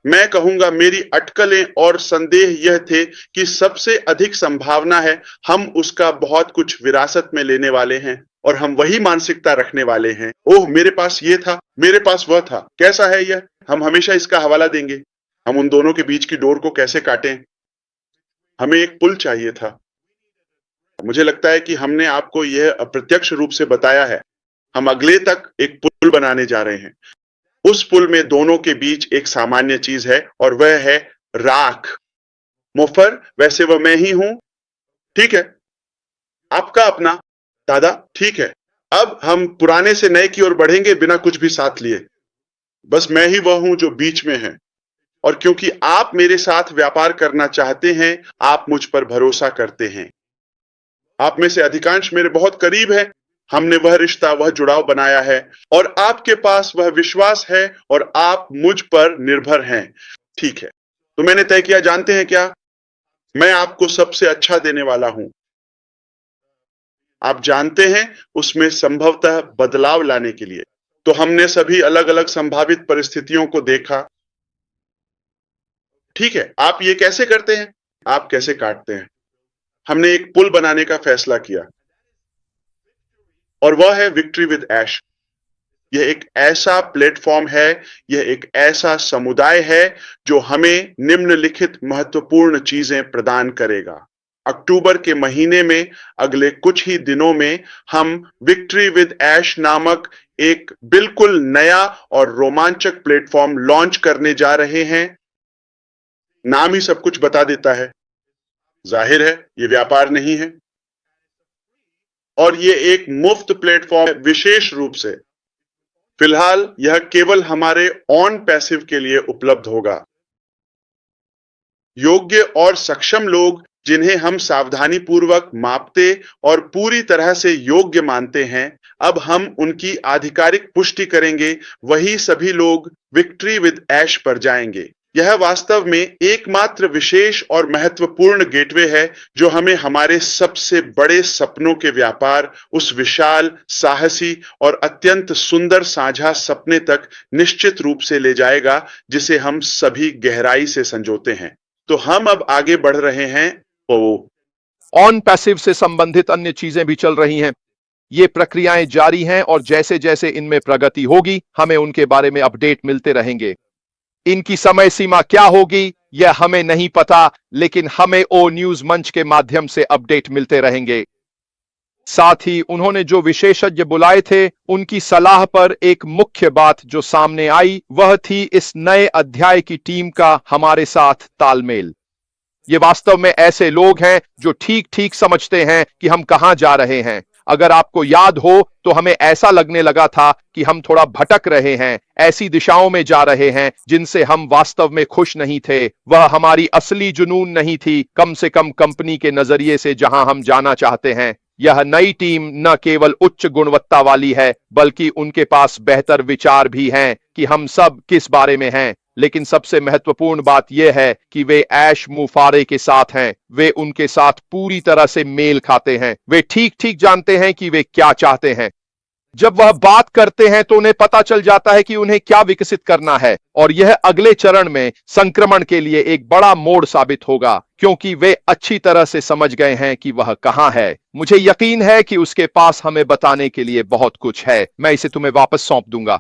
मैं कहूंगा मेरी अटकलें और संदेह यह थे कि सबसे अधिक संभावना है हम उसका बहुत कुछ विरासत में लेने वाले हैं और हम वही मानसिकता रखने वाले हैं। ओह, मेरे पास ये था, मेरे पास वह था, कैसा है यह? हम हमेशा इसका हवाला देंगे। हम उन दोनों के बीच की डोर को कैसे काटें? हमें एक पुल चाहिए था। मुझे लगता है कि हमने आपको यह अप्रत्यक्ष रूप से बताया है। हम अगले तक एक पुल बनाने जा रहे हैं। उस पुल में दोनों के बीच एक सामान्य चीज है और वह है राख। मुफर, वैसे वह मैं ही हूं, ठीक है, आपका अपना दादा, ठीक है। अब हम पुराने से नए की ओर बढ़ेंगे बिना कुछ भी साथ लिए। बस मैं ही वह हूं जो बीच में है। और क्योंकि आप मेरे साथ व्यापार करना चाहते हैं, आप मुझ पर भरोसा करते हैं। आप में से अधिकांश मेरे बहुत करीब हैं। हमने वह रिश्ता, वह जुड़ाव बनाया है और आपके पास वह विश्वास है और आप मुझ पर निर्भर हैं। ठीक है, तो मैंने तय किया, जानते हैं क्या? मैं आपको सबसे अच्छा देने वाला हूं। आप जानते हैं, उसमें संभवतः बदलाव लाने के लिए। तो हमने सभी अलग अलग संभावित परिस्थितियों को देखा। ठीक है, आप ये कैसे करते हैं? आप कैसे काटते हैं? हमने एक पुल बनाने का फैसला किया और वह है विक्ट्री विद ऐश। यह एक ऐसा प्लेटफॉर्म है, यह एक ऐसा समुदाय है जो हमें निम्नलिखित महत्वपूर्ण चीजें प्रदान करेगा। अक्टूबर के महीने में, अगले कुछ ही दिनों में, हम विक्ट्री विद ऐश नामक एक बिल्कुल नया और रोमांचक प्लेटफॉर्म लॉन्च करने जा रहे हैं। नाम ही सब कुछ बता देता है। जाहिर है, यह व्यापार नहीं है और यह एक मुफ्त प्लेटफॉर्म है। विशेष रूप से फिलहाल यह केवल हमारे ऑन पैसिव के लिए उपलब्ध होगा। योग्य और सक्षम लोग जिन्हें हम सावधानी पूर्वक मापते और पूरी तरह से योग्य मानते हैं, अब हम उनकी आधिकारिक पुष्टि करेंगे। वही सभी लोग विक्ट्री विद ऐश पर जाएंगे। यह वास्तव में एकमात्र विशेष और महत्वपूर्ण गेटवे है जो हमें हमारे सबसे बड़े सपनों के व्यापार, उस विशाल, साहसी और अत्यंत सुंदर साझा सपने तक निश्चित रूप से ले जाएगा, जिसे हम सभी गहराई से संजोते हैं। तो हम अब आगे बढ़ रहे हैं। ऑन पैसिव से संबंधित अन्य चीजें भी चल रही हैं। ये प्रक्रियाएं जारी हैं और जैसे जैसे इनमें प्रगति होगी, हमें उनके बारे में अपडेट मिलते रहेंगे। इनकी समय सीमा क्या होगी, यह हमें नहीं पता, लेकिन हमें ओ न्यूज मंच के माध्यम से अपडेट मिलते रहेंगे। साथ ही उन्होंने जो विशेषज्ञ बुलाए थे, उनकी सलाह पर एक मुख्य बात जो सामने आई, वह थी इस नए अध्याय की टीम का हमारे साथ तालमेल। ये वास्तव में ऐसे लोग हैं जो ठीक ठीक समझते हैं कि हम कहां जा रहे हैं। अगर आपको याद हो तो हमें ऐसा लगने लगा था कि हम थोड़ा भटक रहे हैं, ऐसी दिशाओं में जा रहे हैं जिनसे हम वास्तव में खुश नहीं थे। वह हमारी असली जुनून नहीं थी, कम से कम कंपनी के नजरिए से जहां हम जाना चाहते हैं। यह नई टीम न केवल उच्च गुणवत्ता वाली है, बल्कि उनके पास बेहतर विचार भी हैं कि हम सब किस बारे में हैं। लेकिन सबसे महत्वपूर्ण बात यह है कि वे ऐश मुफारे के साथ हैं। वे उनके साथ पूरी तरह से मेल खाते हैं। वे ठीक ठीक जानते हैं कि वे क्या चाहते हैं। जब वह बात करते हैं तो उन्हें पता चल जाता है कि उन्हें क्या विकसित करना है, और यह अगले चरण में संक्रमण के लिए एक बड़ा मोड़ साबित होगा, क्योंकि वे अच्छी तरह से समझ गए हैं कि वह कहां है। मुझे यकीन है कि उसके पास हमें बताने के लिए बहुत कुछ है। मैं इसे तुम्हें वापस सौंप दूंगा।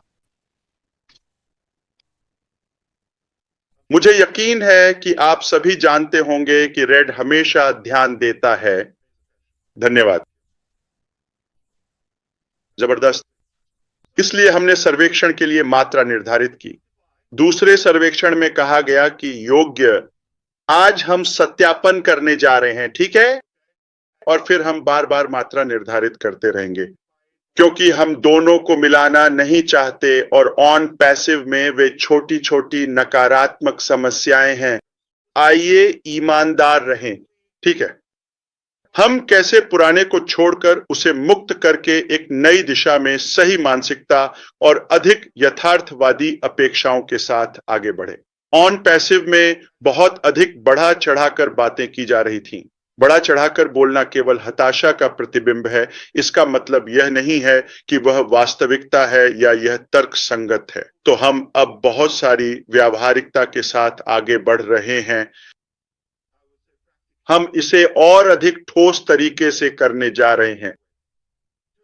मुझे यकीन है कि आप सभी जानते होंगे कि रेड हमेशा ध्यान देता है। धन्यवाद। जबरदस्त। इसलिए हमने सर्वेक्षण के लिए मात्रा निर्धारित की। दूसरे सर्वेक्षण में कहा गया कि योग्य। आज हम सत्यापन करने जा रहे हैं, ठीक है? और फिर हम बार बार मात्रा निर्धारित करते रहेंगे, क्योंकि हम दोनों को मिलाना नहीं चाहते और ऑन पैसिव में वे छोटी छोटी नकारात्मक समस्याएं हैं। आइए ईमानदार रहें, ठीक है? हम कैसे पुराने को छोड़कर उसे मुक्त करके एक नई दिशा में सही मानसिकता और अधिक यथार्थवादी अपेक्षाओं के साथ आगे बढ़े। ऑन पैसिव में बहुत अधिक बढ़ा चढ़ाकर बातें की जा रही थीं। बढ़ा चढ़ाकर बोलना केवल हताशा का प्रतिबिंब है। इसका मतलब यह नहीं है कि वह वास्तविकता है या यह तर्कसंगत है। तो हम अब बहुत सारी व्यावहारिकता के साथ आगे बढ़ रहे हैं। हम इसे और अधिक ठोस तरीके से करने जा रहे हैं।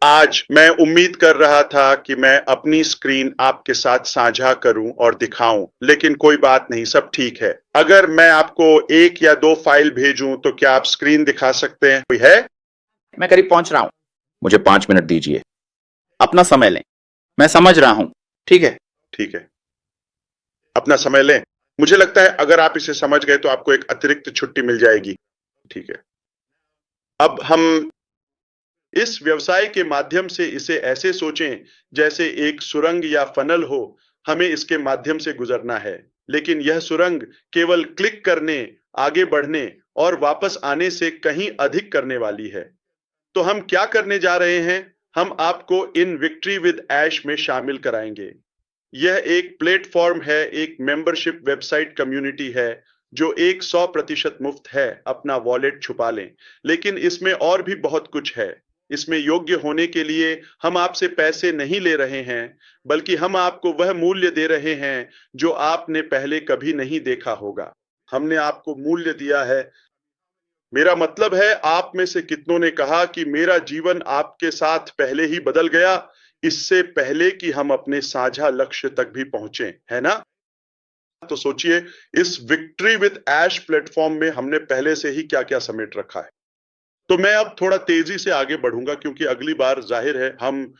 आज मैं उम्मीद कर रहा था कि मैं अपनी स्क्रीन आपके साथ साझा करूं और दिखाऊं, लेकिन कोई बात नहीं, सब ठीक है। अगर मैं आपको 1 या 2 फाइल भेजूं तो क्या आप स्क्रीन दिखा सकते हैं? कोई है? मैं करीब पहुंच रहा हूं। मुझे 5 मिनट दीजिए। अपना समय लें। मैं समझ रहा हूं। ठीक है। ठीक है, अपना समय लें। मुझे लगता है अगर आप इसे समझ गए तो आपको एक अतिरिक्त छुट्टी मिल जाएगी। ठीक है, अब हम इस व्यवसाय के माध्यम से इसे ऐसे सोचें जैसे एक सुरंग या फनल हो। हमें इसके माध्यम से गुजरना है। लेकिन यह सुरंग केवल क्लिक करने, आगे बढ़ने और वापस आने से कहीं अधिक करने वाली है। तो हम क्या करने जा रहे हैं? हम आपको इन विक्ट्री विद ऐश में शामिल कराएंगे। यह एक प्लेटफॉर्म है, एक मेंबरशिप वेबसाइट कम्युनिटी है जो 100% मुफ्त है। अपना वॉलेट छुपा लें। लेकिन इसमें और भी बहुत कुछ है। इसमें योग्य होने के लिए हम आपसे पैसे नहीं ले रहे हैं, बल्कि हम आपको वह मूल्य दे रहे हैं जो आपने पहले कभी नहीं देखा होगा। हमने आपको मूल्य दिया है। मेरा मतलब है, आप में से कितनों ने कहा कि मेरा जीवन आपके साथ पहले ही बदल गया, इससे पहले कि हम अपने साझा लक्ष्य तक भी पहुंचे, है ना? तो सोचिए, इस विक्ट्री विद ऐश प्लेटफॉर्म में हमने पहले से ही क्या-क्या समेट रखा है। तो मैं अब थोड़ा तेजी से आगे बढ़ूंगा, क्योंकि अगली बार जाहिर है हम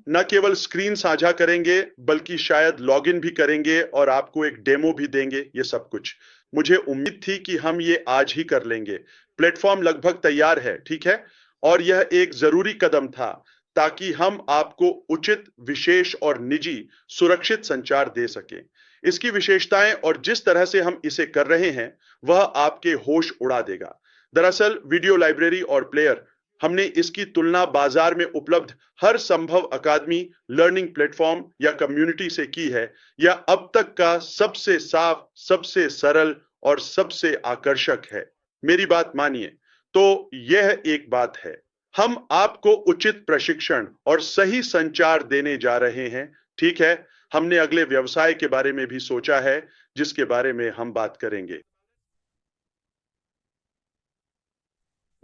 न केवल स्क्रीन साझा करेंगे, बल्कि शायद लॉगिन भी करेंगे और आपको एक डेमो भी देंगे, ये सब कुछ। मुझे उम्मीद थी कि हम ये आज ही कर लेंगे। प्लेटफॉर्म लगभग तैयार है, ठीक है? और यह एक जरूरी कदम था ताकि हम आपको उचित, विशेष और निजी सुरक्षित संचार दे सकें। इसकी विशेषताएं और जिस तरह से हम इसे कर रहे हैं, वह आपके होश उड़ा देगा। दरअसल वीडियो लाइब्रेरी और प्लेयर, हमने इसकी तुलना बाजार में उपलब्ध हर संभव अकादमी, लर्निंग प्लेटफॉर्म या कम्युनिटी से की है। यह अब तक का सबसे साफ, सबसे सरल और सबसे आकर्षक है। मेरी बात मानिए। तो यह एक बात है, हम आपको उचित प्रशिक्षण और सही संचार देने जा रहे हैं, ठीक है? हमने अगले व्यवसाय के बारे में भी सोचा है, जिसके बारे में हम बात करेंगे।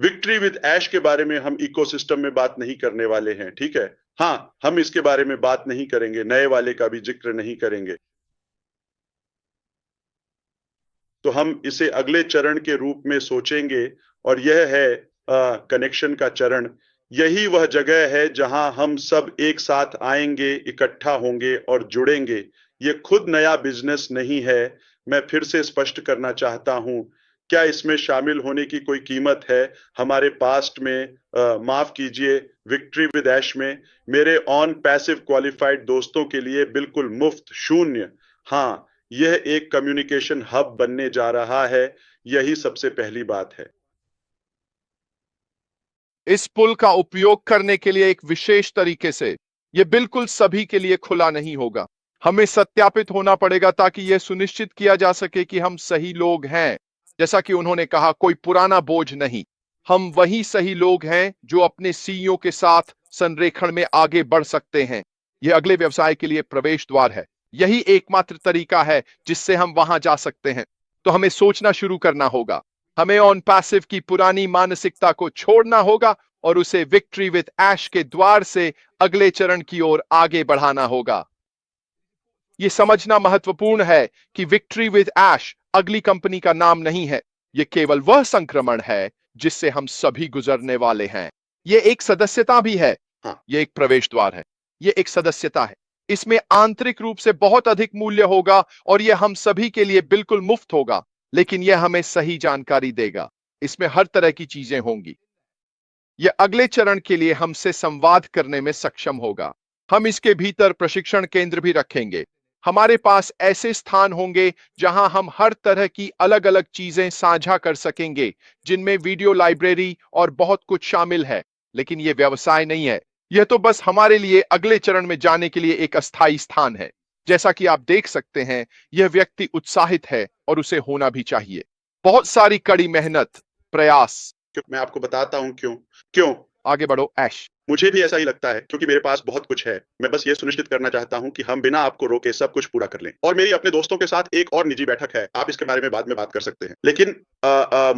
विक्ट्री विद ऐश के बारे में हम इकोसिस्टम में बात नहीं करने वाले हैं, ठीक है? हाँ, हम इसके बारे में बात नहीं करेंगे, नए वाले का भी जिक्र नहीं करेंगे। तो हम इसे अगले चरण के रूप में सोचेंगे, और यह है कनेक्शन का चरण। यही वह जगह है जहां हम सब एक साथ आएंगे, इकट्ठा होंगे और जुड़ेंगे। ये खुद नया बिजनेस नहीं है। मैं फिर से स्पष्ट करना चाहता हूं, क्या इसमें शामिल होने की कोई कीमत है? हमारे पास्ट में, माफ कीजिए, विक्ट्री विद ऐश में मेरे ऑन पैसिव क्वालिफाइड दोस्तों के लिए बिल्कुल मुफ्त, शून्य। हाँ, यह एक कम्युनिकेशन हब बनने जा रहा है। यही सबसे पहली बात है। इस पुल का उपयोग करने के लिए एक विशेष तरीके से, यह बिल्कुल सभी के लिए खुला नहीं होगा। हमें सत्यापित होना पड़ेगा ताकि यह सुनिश्चित किया जा सके कि हम सही लोग हैं। जैसा कि उन्होंने कहा, कोई पुराना बोझ नहीं। हम वही सही लोग हैं जो अपने सीईओ के साथ संरेखण में आगे बढ़ सकते हैं। यह अगले व्यवसाय के लिए प्रवेश द्वार है। यही एकमात्र तरीका है जिससे हम वहां जा सकते हैं। तो हमें सोचना शुरू करना होगा। हमें ऑन पैसिव की पुरानी मानसिकता को छोड़ना होगा और उसे विक्ट्री विद ऐश के द्वार से अगले चरण की ओर आगे बढ़ाना होगा। यह समझना महत्वपूर्ण है कि विक्ट्री विद ऐश अगली कंपनी का नाम नहीं है। यह केवल वह संक्रमण है जिससे हम सभी गुजरने वाले हैं। यह एक सदस्यता भी है। हाँ। यह एक प्रवेश द्वार है। यह एक सदस्यता है। इसमें आंतरिक रूप से बहुत अधिक मूल्य होगा और यह हम सभी के लिए बिल्कुल मुफ्त होगा, लेकिन यह हमें सही जानकारी देगा। इसमें हर तरह की चीजें होंगी। यह अगले चरण के लिए हमसे संवाद करने में सक्षम होगा। हम इसके भीतर प्रशिक्षण केंद्र भी रखेंगे। हमारे पास ऐसे स्थान होंगे जहां हम हर तरह की अलग अलग चीजें साझा कर सकेंगे, जिनमें वीडियो लाइब्रेरी और बहुत कुछ शामिल है। लेकिन यह व्यवसाय नहीं है। यह तो बस हमारे लिए अगले चरण में जाने के लिए एक अस्थायी स्थान है। जैसा कि आप देख सकते हैं, यह व्यक्ति उत्साहित है और उसे होना भी चाहिए। बहुत सारी कड़ी मेहनत, प्रयास। मैं आपको बताता हूं क्यों। आगे बढ़ो ऐश। मुझे भी ऐसा ही लगता है, क्योंकि मेरे पास बहुत कुछ है। मैं बस ये सुनिश्चित करना चाहता हूं कि हम बिना आपको रोके सब कुछ पूरा कर लें। और मेरी अपने दोस्तों के साथ एक और निजी बैठक है। आप इसके बारे में बाद में बात कर सकते हैं। लेकिन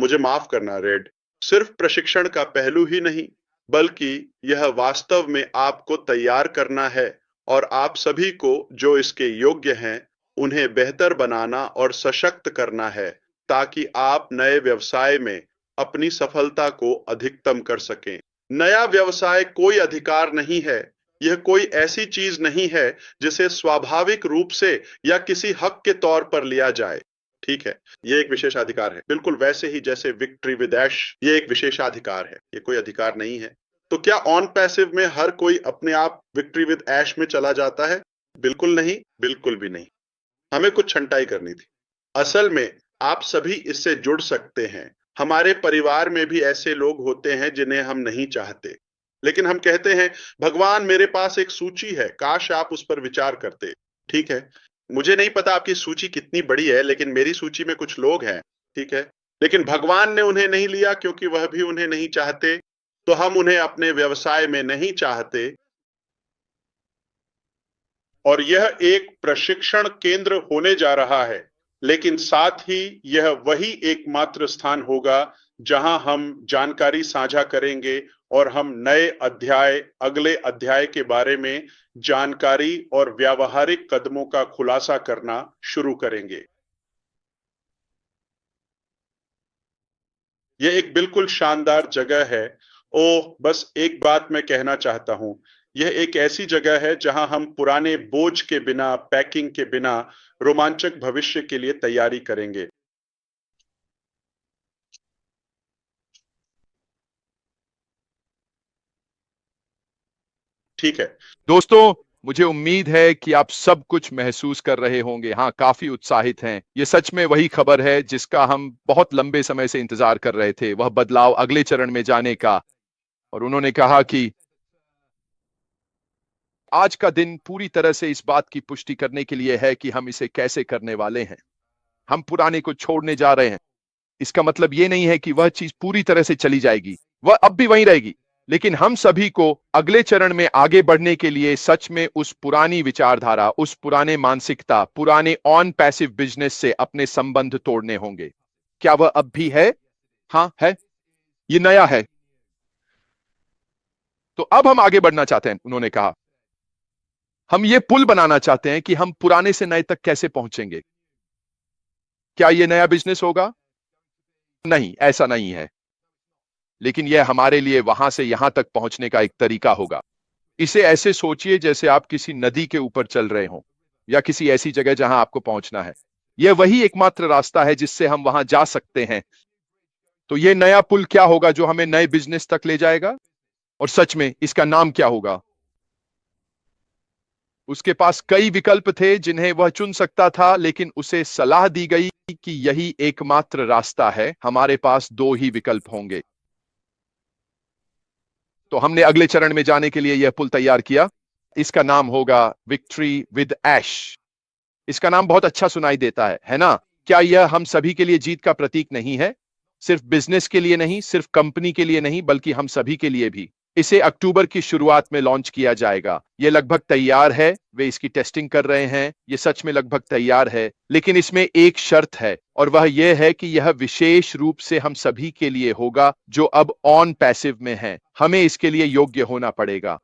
मुझे माफ करना रेड, सिर्फ प्रशिक्षण का पहलू ही नहीं, बल्कि यह वास्तव में आपको तैयार करना है और आप सभी को जो इसके योग्य हैं, उन्हें बेहतर बनाना और सशक्त करना है, ताकि आप नए व्यवसाय में अपनी सफलता को अधिकतम कर सकें। नया व्यवसाय कोई अधिकार नहीं है। यह कोई ऐसी चीज नहीं है जिसे स्वाभाविक रूप से या किसी हक के तौर पर लिया जाए, ठीक है? यह एक विशेषाधिकार है, बिल्कुल वैसे ही जैसे विक्ट्री विद ऐश यह एक विशेषाधिकार है। यह कोई अधिकार नहीं है। तो क्या ऑन पैसिव में हर कोई अपने आप विक्ट्री विद ऐश में चला जाता है? बिल्कुल नहीं, बिल्कुल भी नहीं। हमें कुछ छंटाई करनी थी। असल में आप सभी इससे जुड़ सकते हैं। हमारे परिवार में भी ऐसे लोग होते हैं जिन्हें हम नहीं चाहते, लेकिन हम कहते हैं भगवान मेरे पास एक सूची है, काश आप उस पर विचार करते। ठीक है, मुझे नहीं पता आपकी सूची कितनी बड़ी है, लेकिन मेरी सूची में कुछ लोग हैं। ठीक है, लेकिन भगवान ने उन्हें नहीं लिया क्योंकि वह भी उन्हें नहीं चाहते, तो हम उन्हें अपने व्यवसाय में नहीं चाहते। और यह एक प्रशिक्षण केंद्र होने जा रहा है, लेकिन साथ ही यह वही एकमात्र स्थान होगा जहां हम जानकारी साझा करेंगे और हम नए अध्याय, अगले अध्याय के बारे में जानकारी और व्यावहारिक कदमों का खुलासा करना शुरू करेंगे। यह एक बिल्कुल शानदार जगह है। ओह, बस एक बात मैं कहना चाहता हूं, यह एक ऐसी जगह है जहां हम पुराने बोझ के बिना, पैकिंग के बिना रोमांचक भविष्य के लिए तैयारी करेंगे। ठीक है दोस्तों, मुझे उम्मीद है कि आप सब कुछ महसूस कर रहे होंगे। हाँ, काफी उत्साहित हैं। ये सच में वही खबर है जिसका हम बहुत लंबे समय से इंतजार कर रहे थे, वह बदलाव अगले चरण में जाने का। और उन्होंने कहा कि आज का दिन पूरी तरह से इस बात की पुष्टि करने के लिए है कि हम इसे कैसे करने वाले हैं। हम पुराने को छोड़ने जा रहे हैं। इसका मतलब यह नहीं है कि वह चीज पूरी तरह से चली जाएगी, वह अब भी वहीं रहेगी, लेकिन हम सभी को अगले चरण में आगे बढ़ने के लिए सच में उस पुरानी विचारधारा, उस पुराने मानसिकता, पुराने ऑन पैसिव बिजनेस से अपने संबंध तोड़ने होंगे। क्या वह अब भी है? हाँ है, ये नया है। तो अब हम आगे बढ़ना चाहते हैं, उन्होंने कहा। हम ये पुल बनाना चाहते हैं कि हम पुराने से नए तक कैसे पहुंचेंगे। क्या यह नया बिजनेस होगा? नहीं, ऐसा नहीं है, लेकिन यह हमारे लिए वहां से यहां तक पहुंचने का एक तरीका होगा। इसे ऐसे सोचिए जैसे आप किसी नदी के ऊपर चल रहे हो या किसी ऐसी जगह जहां आपको पहुंचना है। यह वही एकमात्र रास्ता है जिससे हम वहां जा सकते हैं। तो यह नया पुल क्या होगा जो हमें नए बिजनेस तक ले जाएगा? और सच में इसका नाम क्या होगा? उसके पास कई विकल्प थे जिन्हें वह चुन सकता था, लेकिन उसे सलाह दी गई कि यही एकमात्र रास्ता है, हमारे पास दो ही विकल्प होंगे। तो हमने अगले चरण में जाने के लिए यह पुल तैयार किया। इसका नाम होगा विक्ट्री विद ऐश। इसका नाम बहुत अच्छा सुनाई देता है ना? क्या यह हम सभी के लिए जीत का प्रतीक नहीं है? सिर्फ बिजनेस के लिए नहीं, सिर्फ कंपनी के लिए नहीं, बल्कि हम सभी के लिए भी। इसे अक्टूबर की शुरुआत में लॉन्च किया जाएगा। यह लगभग तैयार है, वे इसकी टेस्टिंग कर रहे हैं। यह सच में लगभग तैयार है, लेकिन इसमें एक शर्त है, और वह यह है कि यह विशेष रूप से हम सभी के लिए होगा जो अब ऑन पैसिव में हैं। हमें इसके लिए योग्य होना पड़ेगा।